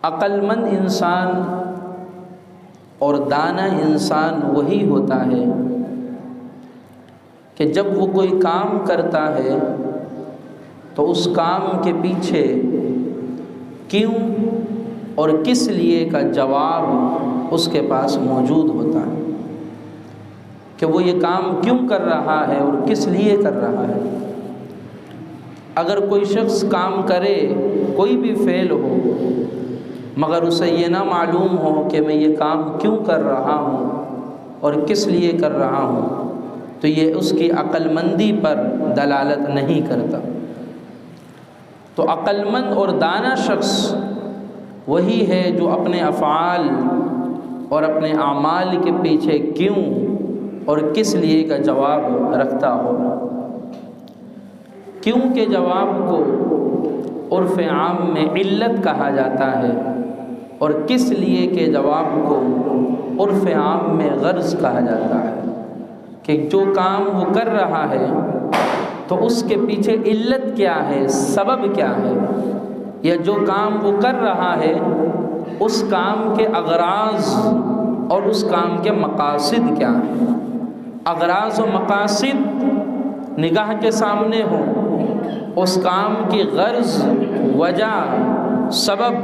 عقل مند انسان اور دانا انسان وہی ہوتا ہے کہ جب وہ کوئی کام کرتا ہے تو اس کام کے پیچھے کیوں اور کس لیے کا جواب اس کے پاس موجود ہوتا ہے، کہ وہ یہ کام کیوں کر رہا ہے اور کس لیے کر رہا ہے۔ اگر کوئی شخص کام کرے، کوئی بھی فعل ہو، مگر اسے یہ نہ معلوم ہو کہ میں یہ کام کیوں کر رہا ہوں اور کس لیے کر رہا ہوں، تو یہ اس کی عقل مندی پر دلالت نہیں کرتا۔ تو عقل مند اور دانا شخص وہی ہے جو اپنے افعال اور اپنے اعمال کے پیچھے کیوں اور کس لیے کا جواب رکھتا ہو۔ کیوں کے جواب کو عرف عام میں علت کہا جاتا ہے، اور کس لیے کے جواب کو عرف عام میں غرض کہا جاتا ہے، کہ جو کام وہ کر رہا ہے تو اس کے پیچھے علت کیا ہے، سبب کیا ہے، یا جو کام وہ کر رہا ہے اس کام کے اغراض اور اس کام کے مقاصد کیا ہیں۔ اغراض و مقاصد نگاہ کے سامنے ہوں، اس کام کی غرض، وجہ، سبب،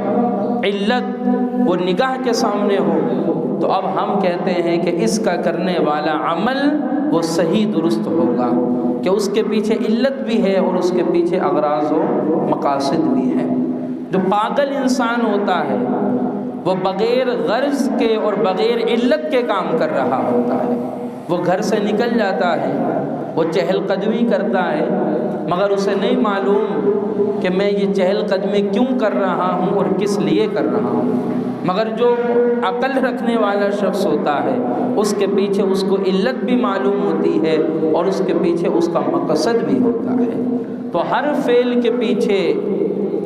علت وہ نگاہ کے سامنے ہو، تو اب ہم کہتے ہیں کہ اس کا کرنے والا عمل وہ صحیح درست ہوگا، کہ اس کے پیچھے علت بھی ہے اور اس کے پیچھے اغراض و مقاصد بھی ہے۔ جو پاگل انسان ہوتا ہے وہ بغیر غرض کے اور بغیر علت کے کام کر رہا ہوتا ہے۔ وہ گھر سے نکل جاتا ہے، وہ چہل قدمی کرتا ہے، مگر اسے نہیں معلوم کہ میں یہ چہل قدمی کیوں کر رہا ہوں اور کس لیے کر رہا ہوں۔ مگر جو عقل رکھنے والا شخص ہوتا ہے اس کے پیچھے اس کو علت بھی معلوم ہوتی ہے اور اس کے پیچھے اس کا مقصد بھی ہوتا ہے۔ تو ہر فعل کے پیچھے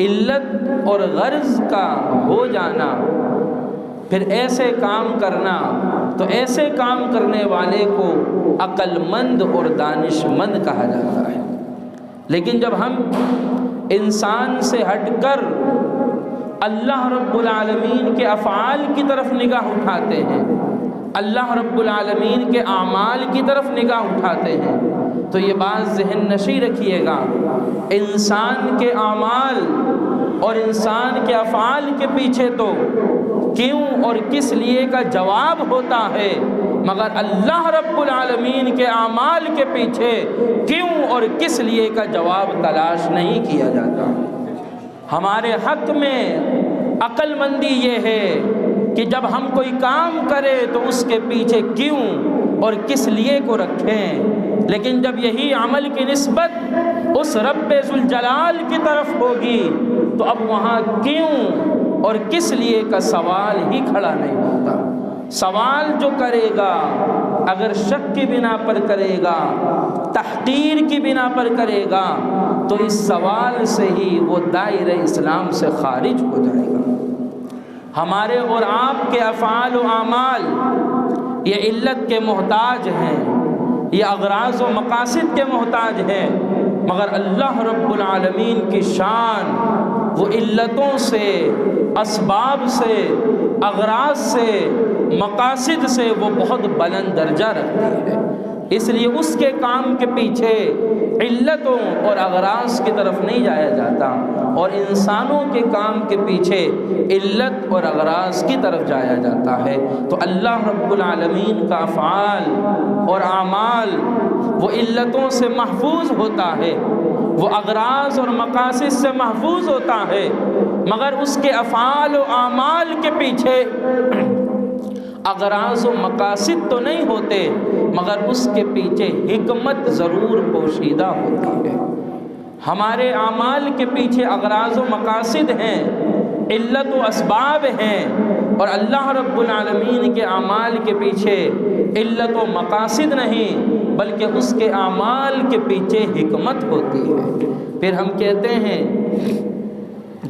علت اور غرض کا ہو جانا، پھر ایسے کام کرنا، تو ایسے کام کرنے والے کو عقل مند اور دانش مند کہا جاتا ہے۔ لیکن جب ہم انسان سے ہٹ کر اللہ رب العالمین کے افعال کی طرف نگاہ اٹھاتے ہیں، اللہ رب العالمین کے اعمال کی طرف نگاہ اٹھاتے ہیں، تو یہ بات ذہن نشیں رکھیے گا، انسان کے اعمال اور انسان کے افعال کے پیچھے تو کیوں اور کس لیے کا جواب ہوتا ہے، مگر اللہ رب العالمین کے اعمال کے پیچھے کیوں اور کس لیے کا جواب تلاش نہیں کیا جاتا۔ ہمارے حق میں عقل مندی یہ ہے کہ جب ہم کوئی کام کرے تو اس کے پیچھے کیوں اور کس لیے کو رکھیں، لیکن جب یہی عمل کی نسبت اس رب ذوالجلال کی طرف ہوگی تو اب وہاں کیوں اور کس لیے کا سوال ہی کھڑا نہیں ہوتا۔ سوال جو کرے گا اگر شک کی بنا پر کرے گا، تحقیر کی بنا پر کرے گا، تو اس سوال سے ہی وہ دائرہ اسلام سے خارج ہو جائے گا۔ ہمارے اور آپ کے افعال و اعمال یہ علت کے محتاج ہیں، یہ اغراض و مقاصد کے محتاج ہیں، مگر اللہ رب العالمین کی شان وہ علتوں سے، اسباب سے، اغراض سے، مقاصد سے وہ بہت بلند درجہ رکھتی ہے۔ اس لیے اس کے کام کے پیچھے علتوں اور اغراض کی طرف نہیں جایا جاتا، اور انسانوں کے کام کے پیچھے علت اور اغراض کی طرف جایا جاتا ہے۔ تو اللہ رب العالمین کا افعال اور اعمال وہ علتوں سے محفوظ ہوتا ہے، وہ اغراض اور مقاصد سے محفوظ ہوتا ہے، مگر اس کے افعال و اعمال کے پیچھے اغراض و مقاصد تو نہیں ہوتے، مگر اس کے پیچھے حکمت ضرور پوشیدہ ہوتی ہے۔ ہمارے اعمال کے پیچھے اغراض و مقاصد ہیں، علت و اسباب ہیں، اور اللہ رب العالمین کے اعمال کے پیچھے علت و مقاصد نہیں بلکہ اس کے اعمال کے پیچھے حکمت ہوتی ہے۔ پھر ہم کہتے ہیں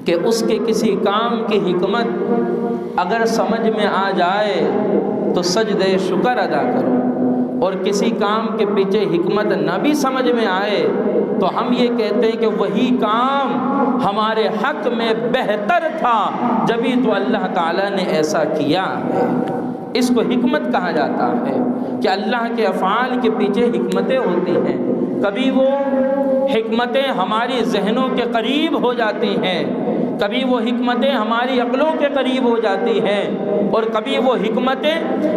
کہ اس کے کسی کام کی حکمت اگر سمجھ میں آ جائے تو سجدہ شکر ادا کرو، اور کسی کام کے پیچھے حکمت نہ بھی سمجھ میں آئے تو ہم یہ کہتے ہیں کہ وہی کام ہمارے حق میں بہتر تھا، جبھی تو اللہ تعالیٰ نے ایسا کیا ہے۔ اس کو حکمت کہا جاتا ہے کہ اللہ کے افعال کے پیچھے حکمتیں ہوتی ہیں۔ کبھی وہ حکمتیں ہماری ذہنوں کے قریب ہو جاتی ہیں، کبھی وہ حکمتیں ہماری عقلوں کے قریب ہو جاتی ہیں، اور کبھی وہ حکمتیں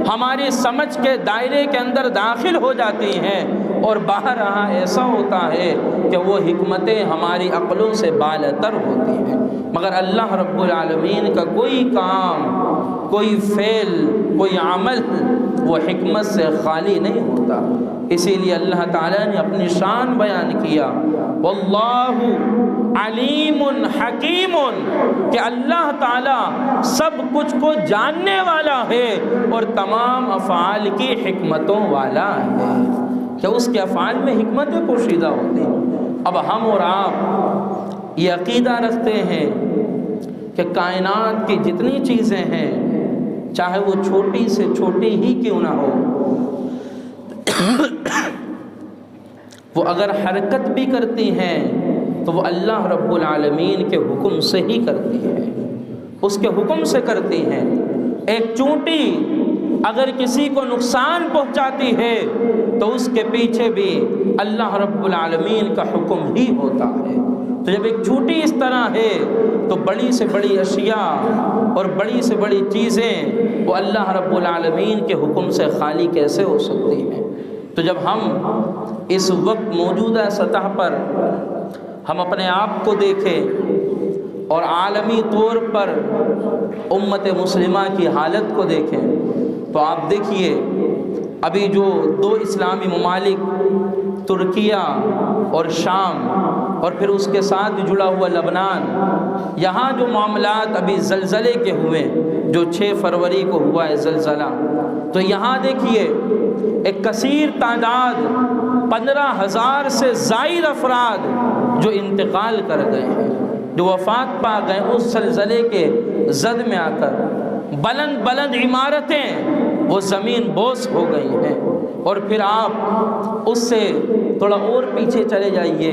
ہماری سمجھ کے دائرے کے اندر داخل ہو جاتی ہیں، اور باہر رہا ایسا ہوتا ہے کہ وہ حکمتیں ہماری عقلوں سے بالاتر ہوتی ہیں۔ مگر اللہ رب العالمین کا کوئی کام، کوئی فعل، کوئی عمل وہ حکمت سے خالی نہیں ہوتا۔ اسی لیے اللہ تعالیٰ نے اپنی شان بیان کیا، واللہ علیم حکیم، کہ اللہ تعالیٰ سب کچھ کو جاننے والا ہے اور تمام افعال کی حکمتوں والا ہے، کہ اس کے افعال میں حکمتیں پوشیدہ ہوتی ہیں۔ اب ہم اور آپ یہ عقیدہ رکھتے ہیں کہ کائنات کی جتنی چیزیں ہیں، چاہے وہ چھوٹی سے چھوٹی ہی کیوں نہ ہو، وہ اگر حرکت بھی کرتی ہیں تو وہ اللہ رب العالمین کے حکم سے ہی کرتی ہیں، اس کے حکم سے کرتی ہیں۔ ایک چونٹی اگر کسی کو نقصان پہنچاتی ہے تو اس کے پیچھے بھی اللہ رب العالمین کا حکم ہی ہوتا ہے۔ تو جب ایک چونٹی اس طرح ہے تو بڑی سے بڑی اشیاء اور بڑی سے بڑی چیزیں وہ اللہ رب العالمین کے حکم سے خالی کیسے ہو سکتی ہیں؟ تو جب ہم اس وقت موجودہ سطح پر ہم اپنے آپ کو دیکھیں اور عالمی طور پر امت مسلمہ کی حالت کو دیکھیں تو آپ دیکھیے ابھی جو دو اسلامی ممالک ترکیہ اور شام اور پھر اس کے ساتھ جڑا ہوا لبنان، یہاں جو معاملات ابھی زلزلے کے ہوئے، جو 6 فروری کو ہوا ہے زلزلہ، تو یہاں دیکھیے ایک کثیر تعداد 15,000 سے زائد افراد جو انتقال کر گئے ہیں، جو وفات پا گئے اس زلزلے کے زد میں آ کر۔ بلند بلند عمارتیں وہ زمین بوس ہو گئی ہیں، اور پھر آپ اس سے تھوڑا اور پیچھے چلے جائیے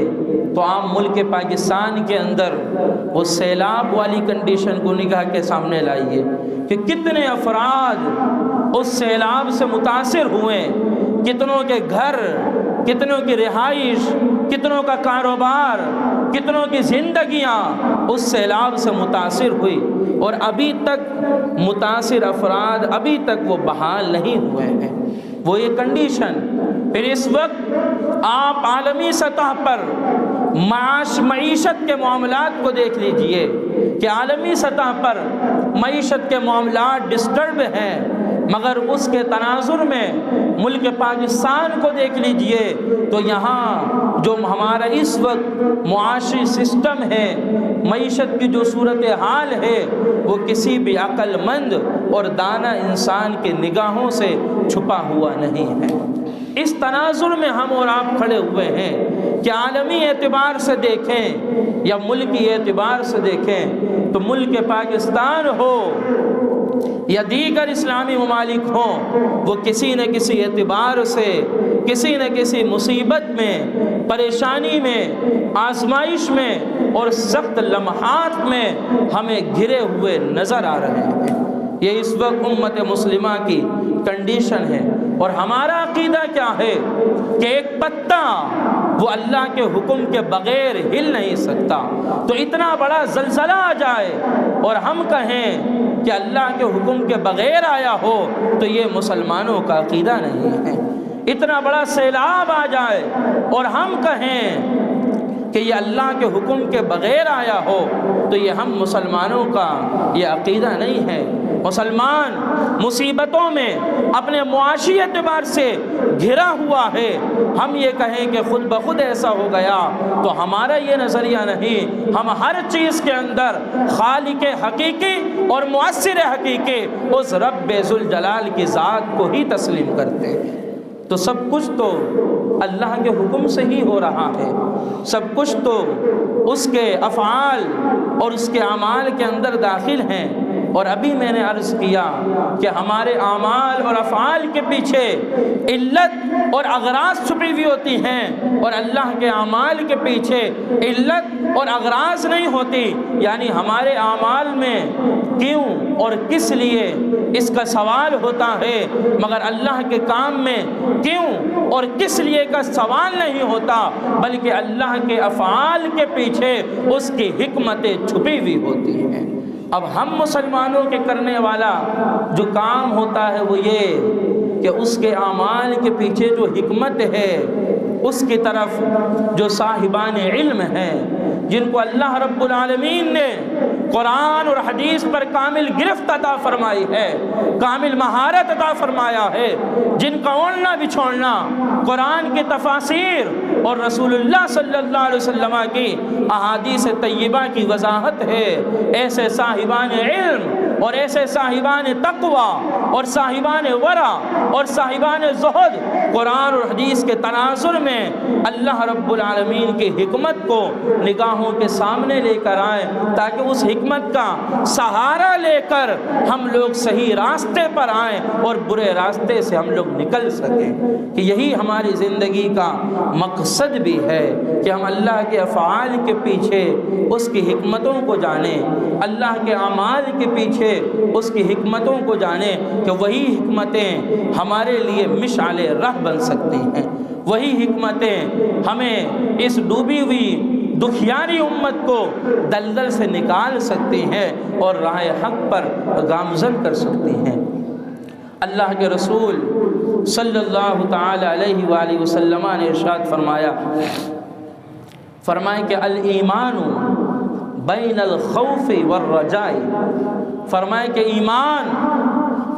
تو آپ ملک پاکستان کے اندر وہ سیلاب والی کنڈیشن کو نگاہ کے سامنے لائیے کہ کتنے افراد اس سیلاب سے متاثر ہوئے، کتنوں کے گھر، کتنوں کی رہائش، کتنوں کا کاروبار، کتنوں کی زندگیاں اس سیلاب سے متاثر ہوئی، اور ابھی تک متاثر افراد ابھی تک وہ بحال نہیں ہوئے ہیں۔ وہ یہ کنڈیشن، پھر اس وقت آپ عالمی سطح پر معیشت کے معاملات کو دیکھ لیجئے کہ عالمی سطح پر معیشت کے معاملات ڈسٹرب ہیں، مگر اس کے تناظر میں ملک پاکستان کو دیکھ لیجئے تو یہاں جو ہمارا اس وقت معاشی سسٹم ہے، معیشت کی جو صورتحال ہے، وہ کسی بھی عقل مند اور دانا انسان کی نگاہوں سے چھپا ہوا نہیں ہے۔ اس تناظر میں ہم اور آپ کھڑے ہوئے ہیں کہ عالمی اعتبار سے دیکھیں یا ملکی اعتبار سے دیکھیں تو ملک پاکستان ہو یا دیگر اسلامی ممالک ہوں، وہ کسی نہ کسی اعتبار سے کسی نہ کسی مصیبت میں، پریشانی میں، آزمائش میں اور سخت لمحات میں ہمیں گھرے ہوئے نظر آ رہے ہیں۔ یہ اس وقت امت مسلمہ کی کنڈیشن ہے، اور ہمارا عقیدہ کیا ہے کہ ایک پتا وہ اللہ کے حکم کے بغیر ہل نہیں سکتا۔ تو اتنا بڑا زلزلہ آ جائے اور ہم کہیں کہ اللہ کے حکم کے بغیر آیا ہو تو یہ مسلمانوں کا عقیدہ نہیں ہے۔ اتنا بڑا سیلاب آ جائے اور ہم کہیں کہ یہ اللہ کے حکم کے بغیر آیا ہو تو یہ ہم مسلمانوں کا یہ عقیدہ نہیں ہے۔ مسلمان مصیبتوں میں اپنے معاشی اعتبار سے گھرا ہوا ہے، ہم یہ کہیں کہ خود بخود ایسا ہو گیا تو ہمارا یہ نظریہ نہیں۔ ہم ہر چیز کے اندر خالق حقیقی اور مؤثر حقیقی اس رب ذوالجلال کی ذات کو ہی تسلیم کرتے ہیں۔ تو سب کچھ تو اللہ کے حکم سے ہی ہو رہا ہے، سب کچھ تو اس کے افعال اور اس کے اعمال کے اندر داخل ہیں۔ اور ابھی میں نے عرض کیا کہ ہمارے اعمال اور افعال کے پیچھے علت اور اغراض چھپی ہوئی ہوتی ہیں، اور اللہ کے اعمال کے پیچھے علت اور اغراض نہیں ہوتی، یعنی ہمارے اعمال میں کیوں اور کس لیے اس کا سوال ہوتا ہے، مگر اللہ کے کام میں کیوں اور کس لیے کا سوال نہیں ہوتا، بلکہ اللہ کے افعال کے پیچھے اس کی حکمتیں چھپی ہوئی ہوتی ہیں۔ اب ہم مسلمانوں کے کرنے والا جو کام ہوتا ہے وہ یہ کہ اس کے اعمال کے پیچھے جو حکمت ہے اس کی طرف جو صاحبان علم ہیں، جن کو اللہ رب العالمین نے قرآن اور حدیث پر کامل گرفت عطا فرمائی ہے، کامل مہارت عطا فرمایا ہے، جن کا اوڑھنا بچھوڑنا قرآن کی تفاسیر اور رسول اللہ صلی اللہ علیہ وسلم کی احادیث طیبہ کی وضاحت ہے، ایسے صاحبان علم اور ایسے صاحبان تقوی اور صاحبان ورع اور صاحبان زہد قرآن اور حدیث کے تناظر میں اللہ رب العالمین کی حکمت کو نگاہوں کے سامنے لے کر آئیں، تاکہ اس حکمت کا سہارا لے کر ہم لوگ صحیح راستے پر آئیں اور برے راستے سے ہم لوگ نکل سکیں، کہ یہی ہماری زندگی کا مقصد بھی ہے کہ ہم اللہ کے افعال کے پیچھے اس کی حکمتوں کو جانیں، اللہ کے اعمال کے پیچھے اس کی حکمتوں کو جانیں، کہ وہی حکمتیں ہمارے لیے مشعل راہ بن سکتی ہیں، وہی حکمتیں ہمیں اس ڈوبی ہوئی دکھیاری امت کو دلدل سے نکال سکتی ہیں اور راہ حق پر گامزن کر سکتی ہیں۔ اللہ کے رسول صلی اللہ تعالی علیہ وآلہ وسلم نے ارشاد فرمایا کہ الایمان بین الخوف والرجاء، فرمایا کہ ایمان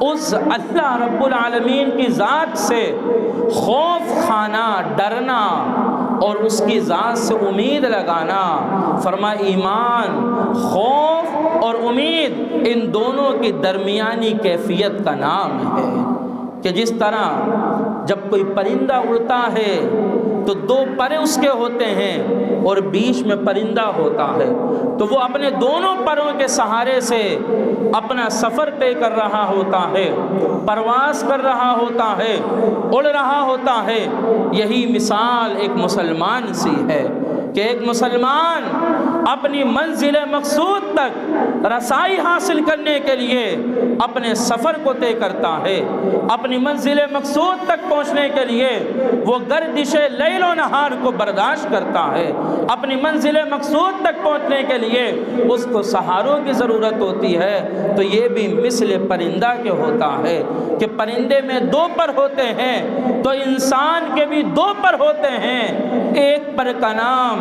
اس اللہ رب العالمین کی ذات سے خوف کھانا، ڈرنا اور اس کی ذات سے امید لگانا، فرمایا ایمان خوف اور امید ان دونوں کی درمیانی کیفیت کا نام ہے، کہ جس طرح جب کوئی پرندہ اڑتا ہے تو دو پرے اس کے ہوتے ہیں اور بیچ میں پرندہ ہوتا ہے، تو وہ اپنے دونوں پروں کے سہارے سے اپنا سفر طے کر رہا ہوتا ہے، پرواز کر رہا ہوتا ہے، اڑ رہا ہوتا ہے۔ یہی مثال ایک مسلمان سی ہے کہ ایک مسلمان اپنی منزل مقصود تک رسائی حاصل کرنے کے لیے اپنے سفر کو طے کرتا ہے، اپنی منزل مقصود تک پہنچنے کے لیے وہ گردش لیل و نہار کو برداشت کرتا ہے، اپنی منزل مقصود تک پہنچنے کے لیے اس کو سہاروں کی ضرورت ہوتی ہے۔ تو یہ بھی مثل پرندہ کے ہوتا ہے کہ پرندے میں دو پر ہوتے ہیں تو انسان کے بھی دو پر ہوتے ہیں، ایک پر کا نام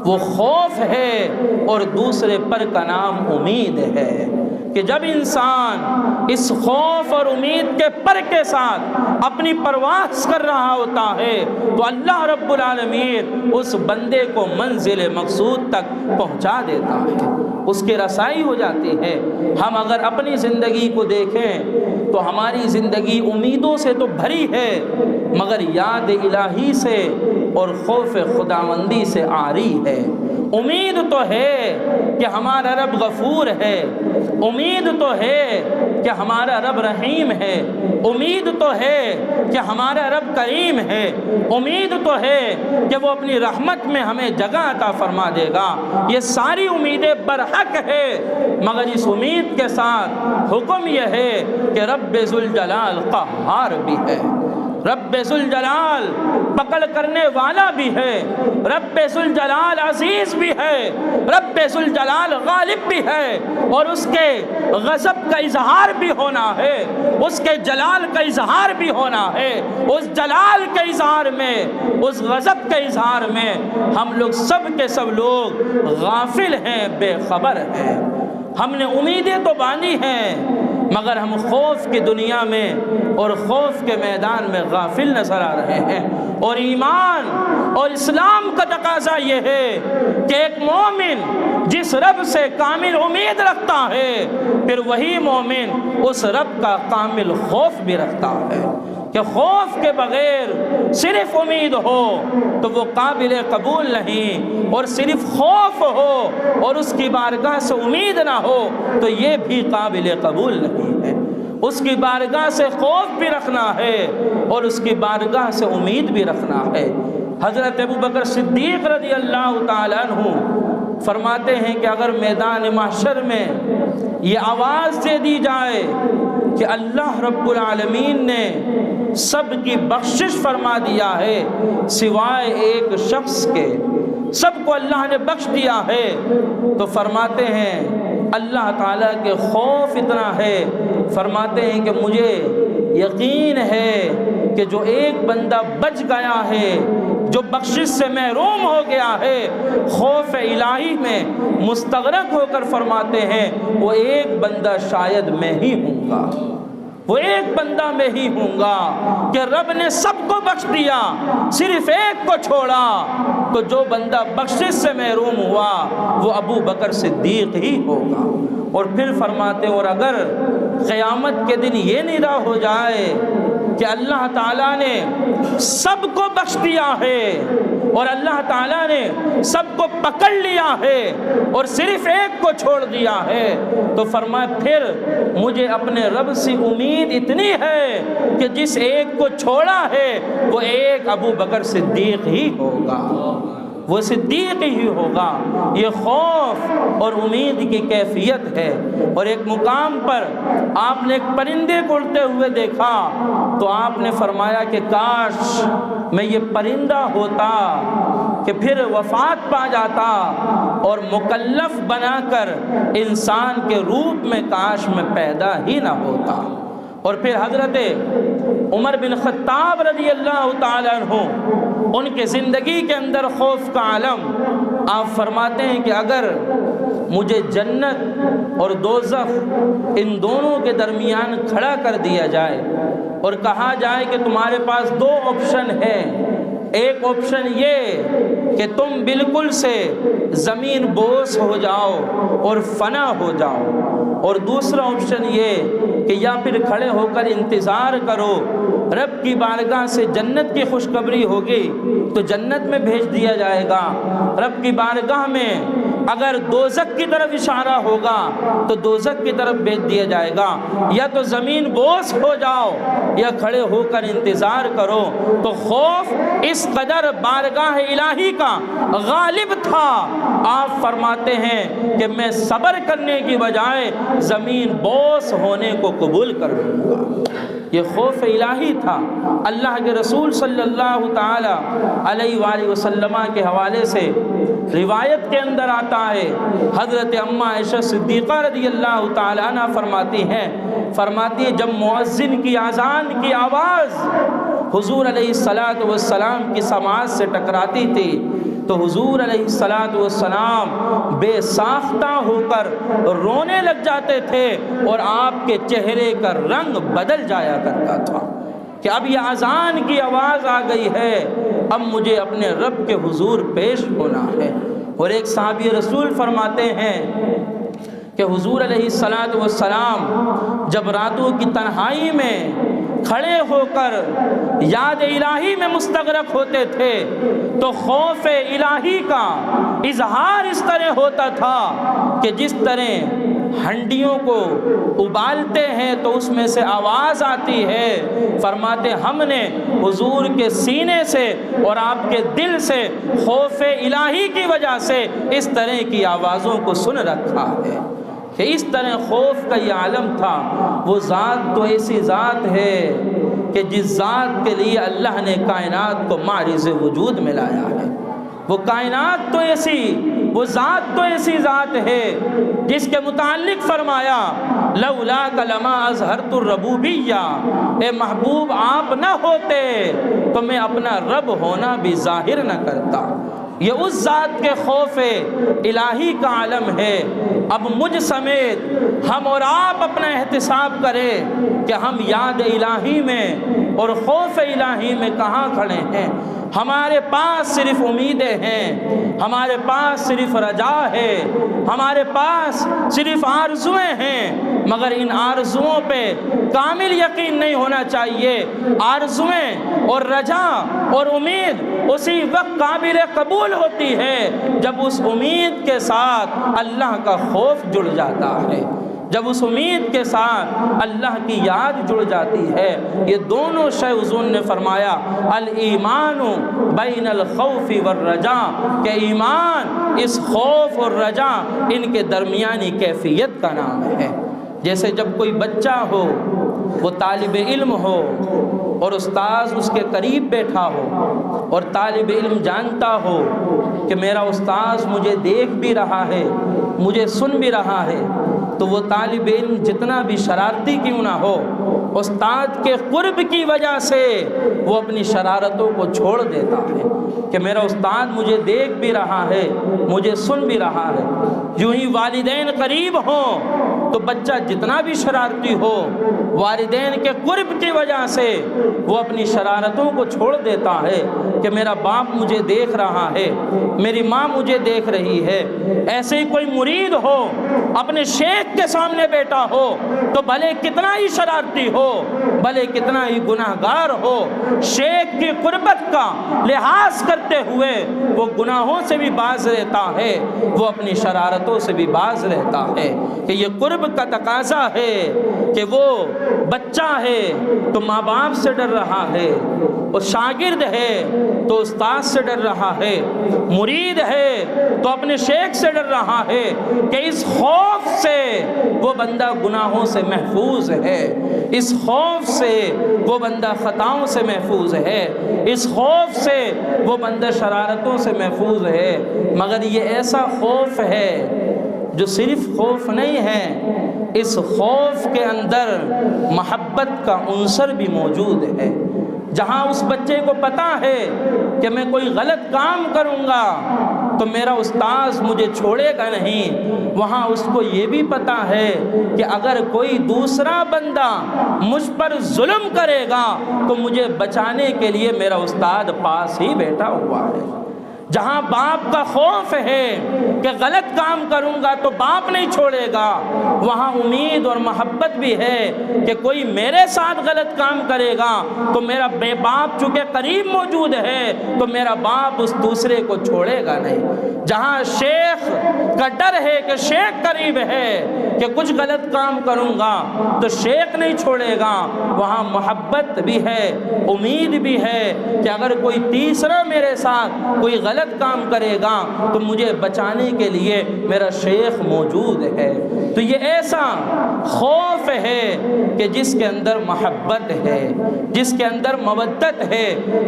وہ خوف ہے اور دوسرے پر کا نام امید ہے، کہ جب انسان اس خوف اور امید کے پر کے ساتھ اپنی پرواز کر رہا ہوتا ہے تو اللہ رب العالمین اس بندے کو منزل مقصود تک پہنچا دیتا ہے، اس کی رسائی ہو جاتی ہے۔ ہم اگر اپنی زندگی کو دیکھیں تو ہماری زندگی امیدوں سے تو بھری ہے، مگر یاد الہی سے اور خوف خداوندی سے عاری ہے۔ امید تو ہے کہ ہمارا رب غفور ہے، امید تو ہے کہ ہمارا رب رحیم ہے، امید تو ہے کہ ہمارا رب کریم ہے، امید تو ہے کہ وہ اپنی رحمت میں ہمیں جگہ عطا فرما دے گا۔ یہ ساری امیدیں برحق ہے، مگر اس امید کے ساتھ حکم یہ ہے کہ رب ذوالجلال قہار بھی ہے، رب ذوالجلال پکڑ کرنے والا بھی ہے، رب ذوالجلال عزیز بھی ہے، رب ذوالجلال غالب بھی ہے، اور اس کے غضب کا اظہار بھی ہونا ہے، اس کے جلال کا اظہار بھی ہونا ہے۔ اس جلال کے اظہار میں، اس غضب کے اظہار میں ہم لوگ سب کے سب لوگ غافل ہیں، بے خبر ہیں۔ ہم نے امیدیں تو باندھی ہیں مگر ہم خوف کی دنیا میں اور خوف کے میدان میں غافل نظر آ رہے ہیں۔ اور ایمان اور اسلام کا تقاضا یہ ہے کہ ایک مومن جس رب سے کامل امید رکھتا ہے، پھر وہی مومن اس رب کا کامل خوف بھی رکھتا ہے۔ کہ خوف کے بغیر صرف امید ہو تو وہ قابل قبول نہیں، اور صرف خوف ہو اور اس کی بارگاہ سے امید نہ ہو تو یہ بھی قابل قبول نہیں ہے۔ اس کی بارگاہ سے خوف بھی رکھنا ہے اور اس کی بارگاہ سے امید بھی رکھنا ہے۔ حضرت ابوبکر صدیق رضی اللہ تعالیٰ عنہ فرماتے ہیں کہ اگر میدان محشر میں یہ آواز دے دی جائے کہ اللہ رب العالمین نے سب کی بخشش فرما دیا ہے سوائے ایک شخص کے، سب کو اللہ نے بخش دیا ہے، تو فرماتے ہیں اللہ تعالیٰ کے خوف اتنا ہے، فرماتے ہیں کہ مجھے یقین ہے کہ جو ایک بندہ بچ گیا ہے، جو بخشش سے محروم ہو گیا ہے، خوف الہی میں مستغرق ہو کر فرماتے ہیں وہ ایک بندہ شاید میں ہی ہوں گا، وہ ایک بندہ میں ہی ہوں گا کہ رب نے سب کو بخش دیا صرف ایک کو چھوڑا، تو جو بندہ بخشش سے محروم ہوا وہ ابو بکر صدیق ہی ہوگا۔ اور پھر فرماتے اور اگر قیامت کے دن یہ ندا ہو جائے کہ اللہ تعالیٰ نے سب کو بخش دیا ہے اور اللہ تعالیٰ نے سب کو پکڑ لیا ہے اور صرف ایک کو چھوڑ دیا ہے، تو فرمایا پھر مجھے اپنے رب سے امید اتنی ہے کہ جس ایک کو چھوڑا ہے وہ ایک ابو بکر صدیق ہی ہوگا، وہ صدیق ہی ہوگا۔ یہ خوف اور امید کی کیفیت ہے۔ اور ایک مقام پر آپ نے ایک پرندے کو اڑتے ہوئے دیکھا تو آپ نے فرمایا کہ کاش میں یہ پرندہ ہوتا کہ پھر وفات پا جاتا اور مکلف بنا کر انسان کے روپ میں کاش میں پیدا ہی نہ ہوتا۔ اور پھر حضرت عمر بن خطاب رضی اللہ تعالیٰ عنہ ان کے زندگی کے اندر خوف کا عالم، آپ فرماتے ہیں کہ اگر مجھے جنت اور دوزخ ان دونوں کے درمیان کھڑا کر دیا جائے اور کہا جائے کہ تمہارے پاس دو آپشن ہیں، ایک آپشن یہ کہ تم بالکل سے زمین بوس ہو جاؤ اور فنا ہو جاؤ، اور دوسرا آپشن یہ کہ یا پھر کھڑے ہو کر انتظار کرو، رب کی بارگاہ سے جنت کی خوشخبری ہوگی تو جنت میں بھیج دیا جائے گا، رب کی بارگاہ میں اگر دوزخ کی طرف اشارہ ہوگا تو دوزخ کی طرف بھیج دیا جائے گا، یا تو زمین بوس ہو جاؤ یا کھڑے ہو کر انتظار کرو۔ تو خوف اس قدر بارگاہ الہی کا غالب تھا، آپ فرماتے ہیں کہ میں صبر کرنے کی بجائے زمین بوس ہونے کو قبول کر لوں گا۔ یہ خوف الہی تھا۔ اللہ کے رسول صلی اللہ تعالی علیہ وآلہ وسلم کے حوالے سے روایت کے اندر آتا ہے، حضرت اماں عائشہ صدیقہ رضی اللہ تعالی عنہ فرماتی ہیں جب مؤذن کی اذان کی آواز حضور علیہ السلام کی سماعت سے ٹکراتی تھی تو حضور علیہ السلام بے ساختہ ہو کر رونے لگ جاتے تھے اور آپ کے چہرے کا رنگ بدل جایا کرتا تھا کہ اب یہ اذان کی آواز آ گئی ہے، اب مجھے اپنے رب کے حضور پیش ہونا ہے۔ اور ایک صحابی رسول فرماتے ہیں کہ حضور علیہ السلام جب راتوں کی تنہائی میں کھڑے ہو کر یاد الہی میں مستغرق ہوتے تھے تو خوف الہی کا اظہار اس طرح ہوتا تھا کہ جس طرح ہنڈیوں کو ابالتے ہیں تو اس میں سے آواز آتی ہے، فرماتے ہم نے حضور کے سینے سے اور آپ کے دل سے خوف الہی کی وجہ سے اس طرح کی آوازوں کو سن رکھا ہے کہ اس طرح خوف کا یہ عالم تھا۔ وہ ذات تو ایسی ذات ہے کہ جس ذات کے لیے اللہ نے کائنات کو معرض وجود میں لایا ہے، وہ کائنات تو ایسی، وہ ذات تو ایسی ذات ہے جس کے متعلق فرمایا لولاک لما اظہرت الربوبیہ، اے محبوب آپ نہ ہوتے تو میں اپنا رب ہونا بھی ظاہر نہ کرتا۔ یہ اس ذات کے خوف الہی کا عالم ہے۔ اب مجھ سمیت ہم اور آپ اپنا احتساب کریں کہ ہم یاد الہی میں اور خوف الہی میں کہاں کھڑے ہیں۔ ہمارے پاس صرف امیدیں ہیں، ہمارے پاس صرف رجا ہے، ہمارے پاس صرف آرزویں ہیں، مگر ان آرزوؤں پہ کامل یقین نہیں ہونا چاہیے۔ آرزویں اور رجا اور امید اسی وقت قابل قبول ہوتی ہے جب اس امید کے ساتھ اللہ کا خوف جڑ جاتا ہے، جب اس امید کے ساتھ اللہ کی یاد جڑ جاتی ہے۔ یہ دونوں شے حضور نے فرمایا الایمان بین الخوف والرجاء، کہ ایمان اس خوف اور رجا ان کے درمیانی کیفیت کا نام ہے۔ جیسے جب کوئی بچہ ہو، وہ طالب علم ہو اور استاذ اس کے قریب بیٹھا ہو اور طالب علم جانتا ہو کہ میرا استاذ مجھے دیکھ بھی رہا ہے، مجھے سن بھی رہا ہے، تو وہ طالب علم جتنا بھی شرارتی کیوں نہ ہو، استاد کے قرب کی وجہ سے وہ اپنی شرارتوں کو چھوڑ دیتا ہے کہ میرا استاد مجھے دیکھ بھی رہا ہے، مجھے سن بھی رہا ہے۔ یوں ہی والدین قریب ہوں تو بچہ جتنا بھی شرارتی ہو، والدین کے قرب کی وجہ سے وہ اپنی شرارتوں کو چھوڑ دیتا ہے کہ میرا باپ مجھے دیکھ رہا ہے، میری ماں مجھے دیکھ رہی ہے۔ ایسے ہی کوئی مرید ہو، اپنے شیخ کے سامنے بیٹھا ہو تو بھلے کتنا ہی شرارتی ہو، بھلے کتنا ہی گناہ گار ہو، شیخ کی قربت کا لحاظ کرتے ہوئے وہ گناہوں سے بھی باز رہتا ہے، وہ اپنی شرارتوں سے بھی باز رہتا ہے، کہ یہ قرب کا تقاضا ہے کہ وہ بچہ ہے تو ماں باپ سے ڈر رہا ہے، اور شاگرد ہے تو استاد سے ڈر رہا ہے، مرید ہے تو اپنے شیخ سے ڈر رہا ہے، کہ اس خوف سے وہ بندہ گناہوں سے محفوظ ہے، اس خوف سے وہ بندہ خطاؤں سے محفوظ ہے، اس خوف سے وہ بندہ شرارتوں سے محفوظ ہے۔ مگر یہ ایسا خوف ہے جو صرف خوف نہیں ہے، اس خوف کے اندر محبت کا عنصر بھی موجود ہے۔ جہاں اس بچے کو پتہ ہے کہ میں کوئی غلط کام کروں گا تو میرا استاذ مجھے چھوڑے گا نہیں، وہاں اس کو یہ بھی پتہ ہے کہ اگر کوئی دوسرا بندہ مجھ پر ظلم کرے گا تو مجھے بچانے کے لیے میرا استاد پاس ہی بیٹھا ہوا ہے۔ جہاں باپ کا خوف ہے کہ غلط کام کروں گا تو باپ نہیں چھوڑے گا، وہاں امید اور محبت بھی ہے کہ کوئی میرے ساتھ غلط کام کرے گا تو میرا بے باپ چونکہ قریب موجود ہے تو میرا باپ اس دوسرے کو چھوڑے گا نہیں۔ جہاں شیخ کا ڈر ہے کہ شیخ قریب ہے کہ کچھ غلط کام کروں گا تو شیخ نہیں چھوڑے گا، وہاں محبت بھی ہے، امید بھی ہے کہ اگر کوئی تیسرا میرے ساتھ کوئی غلط کام کرے گا تو مجھے بچانے کے لیے میرا شیخ موجود ہے۔ تو یہ ایسا خوف ہے کہ جس کے اندر محبت ہے، جس کے اندر مودت ہے،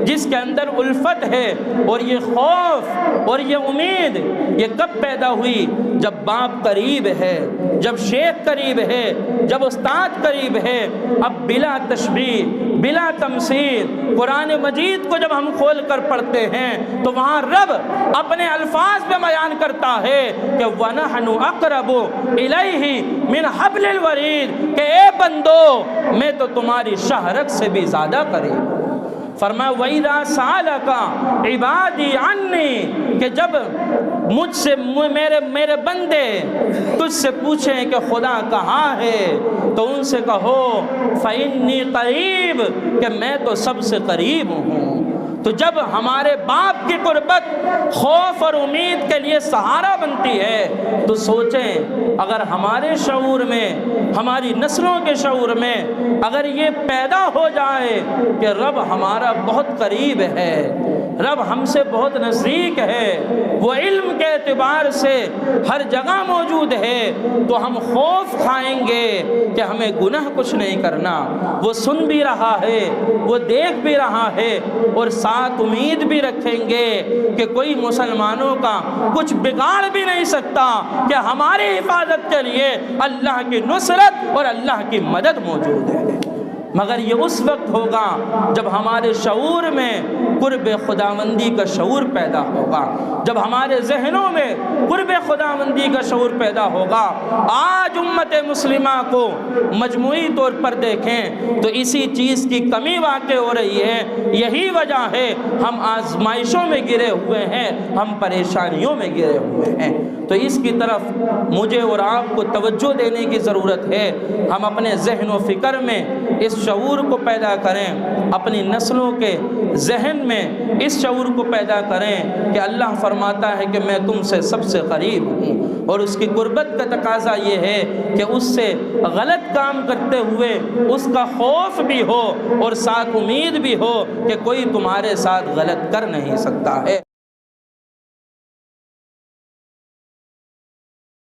جس کے اندر الفت ہے، اور یہ خوف اور یہ امید یہ کب پیدا ہوئی؟ جب باپ قریب ہے، جب شیخ قریب ہے، جب استاد قریب ہے۔ اب بلا تشبیہ بلا تمثیل قرآن مجید کو جب ہم کھول کر پڑھتے ہیں تو وہاں رب اپنے الفاظ میں بیان کرتا ہے کہ وَنَحْنُ أَقْرَبُ إِلَيْهِ مِنْ حَبْلِ الْوَرِيدِ، کہ اے بندو میں تو تمہاری شہرک سے بھی زیادہ قریب ہوں۔ فرمایا وَإِذَا سَأَلَكَ عِبَادِي عَنِّي، کہ جب مجھ سے میرے بندے تجھ سے پوچھیں کہ خدا کہاں ہے تو ان سے کہو فَإِنِّي قریب، کہ میں تو سب سے قریب ہوں۔ تو جب ہمارے باپ کی قربت خوف اور امید کے لیے سہارا بنتی ہے تو سوچیں اگر ہمارے شعور میں، ہماری نسلوں کے شعور میں اگر یہ پیدا ہو جائے کہ رب ہمارا بہت قریب ہے، رب ہم سے بہت نزدیک ہے، وہ علم کے اعتبار سے ہر جگہ موجود ہے، تو ہم خوف کھائیں گے کہ ہمیں گناہ کچھ نہیں کرنا، وہ سن بھی رہا ہے، وہ دیکھ بھی رہا ہے، اور ساتھ امید بھی رکھیں گے کہ کوئی مسلمانوں کا کچھ بگاڑ بھی نہیں سکتا، کہ ہماری حفاظت کے لیے اللہ کی نصرت اور اللہ کی مدد موجود ہے۔ مگر یہ اس وقت ہوگا جب ہمارے شعور میں قرب خداوندی کا شعور پیدا ہوگا، جب ہمارے ذہنوں میں قرب خداوندی کا شعور پیدا ہوگا۔ آج امت مسلمہ کو مجموعی طور پر دیکھیں تو اسی چیز کی کمی واقع ہو رہی ہے۔ یہی وجہ ہے ہم آزمائشوں میں گرے ہوئے ہیں، ہم پریشانیوں میں گرے ہوئے ہیں۔ تو اس کی طرف مجھے اور آپ کو توجہ دینے کی ضرورت ہے۔ ہم اپنے ذہن و فکر میں اس شعور کو پیدا کریں، اپنی نسلوں کے ذہن میں اس شعور کو پیدا کریں کہ اللہ فرماتا ہے کہ میں تم سے سب سے قریب ہوں، اور اس کی قربت کا تقاضا یہ ہے کہ اس سے غلط کام کرتے ہوئے اس کا خوف بھی ہو اور ساتھ امید بھی ہو کہ کوئی تمہارے ساتھ غلط کر نہیں سکتا ہے۔